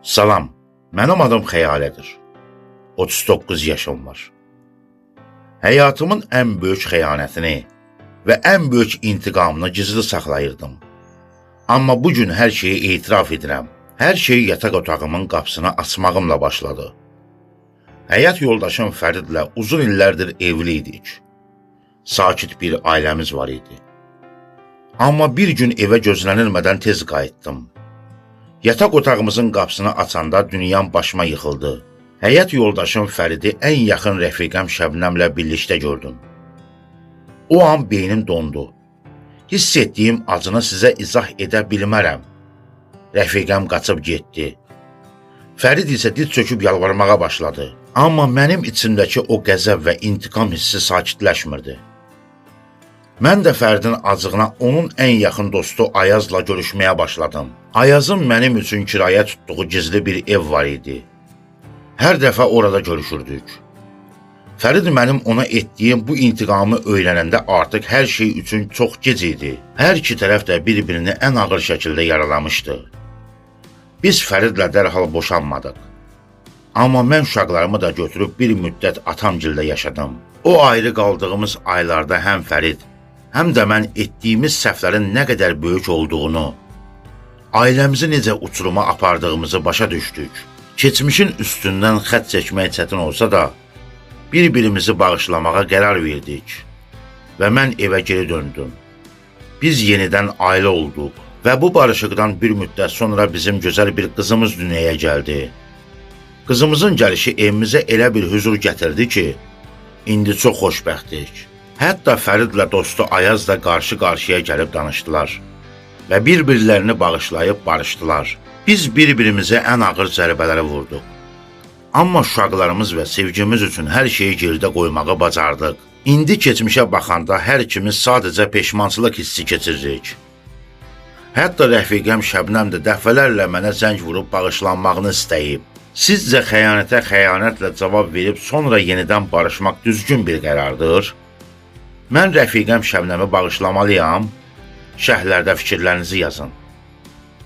Salam, mənim adım Xəyalədir. 39 yaşım var. Həyatımın ən böyük xəyanətini və ən böyük intiqamını gizli saxlayırdım. Amma bugün hər şeyi etiraf edirəm. Hər şey yataq otağımın qapısını açmağımla başladı. Həyat yoldaşım Fəridlə uzun illərdir evli idik. Sakit bir ailəmiz var idi. Amma bir gün evə gözlənilmədən tez qayıtdım. Yataq otağımızın qapısını açanda dünyam başıma yıxıldı. Həyat yoldaşım Fəridi ən yaxın rəfiqəm Şəbnəmlə birlikdə gördüm. O an beynim dondu. Hiss etdiyim acını sizə izah edə bilmərəm. Rəfiqəm qaçıb getdi. Fərid isə dil çöküb yalvarmağa başladı. Amma mənim içimdəki o qəzəb və intiqam hissi sakitləşmirdi. Mən də Fəridin acığına onun ən yaxın dostu Ayazla görüşməyə başladım. Ayazın mənim üçün kirayə tutduğu gizli bir ev var idi. Hər dəfə orada görüşürdük. Fərid mənim ona etdiyim bu intiqamı öyrənəndə artıq hər şey üçün çox gec idi. Hər iki tərəf də bir-birini ən ağır şəkildə yaralamışdı. Biz Fəridlə dərhal boşanmadıq. Amma mən uşaqlarımı da götürüb bir müddət atamgildə yaşadım. O ayrı qaldığımız aylarda həm Fərid, həm də mən etdiyimiz səhvlərin nə qədər böyük olduğunu, ailəmizi necə uçuruma apardığımızı başa düşdük. Keçmişin üstündən xətt çəkmək çətin olsa da, bir-birimizi bağışlamağa qərar verdik və mən evə geri döndüm. Biz yenidən ailə olduq və bu barışıqdan bir müddət sonra bizim gözəl bir qızımız dünyaya gəldi. Qızımızın gəlişi evimizə elə bir huzur gətirdi ki, indi çox xoşbəxtdik. Hətta Fəridlə dostu Ayaz da qarşı-qarşıya gəlib danışdılar və bir-birlərini bağışlayıb barışdılar. Biz bir-birimizə ən ağır zərbələri vurduq. Amma uşaqlarımız və sevgimiz üçün hər şeyi geridə qoymağı bacardıq. İndi keçmişə baxanda hər ikimiz sadəcə peşmançılıq hissi keçiririk. Hətta rəfiqəm Şəbnəm də dəfələrlə mənə zəng vurub bağışlanmağını istəyib. Sizcə xəyanətə xəyanətlə cavab verib sonra yenidən barışmaq düzgün bir qərardır? Mən rəfiqəm Şəbnəmi bağışlamalıyam? Şərhlərdə fikirlərinizi yazın.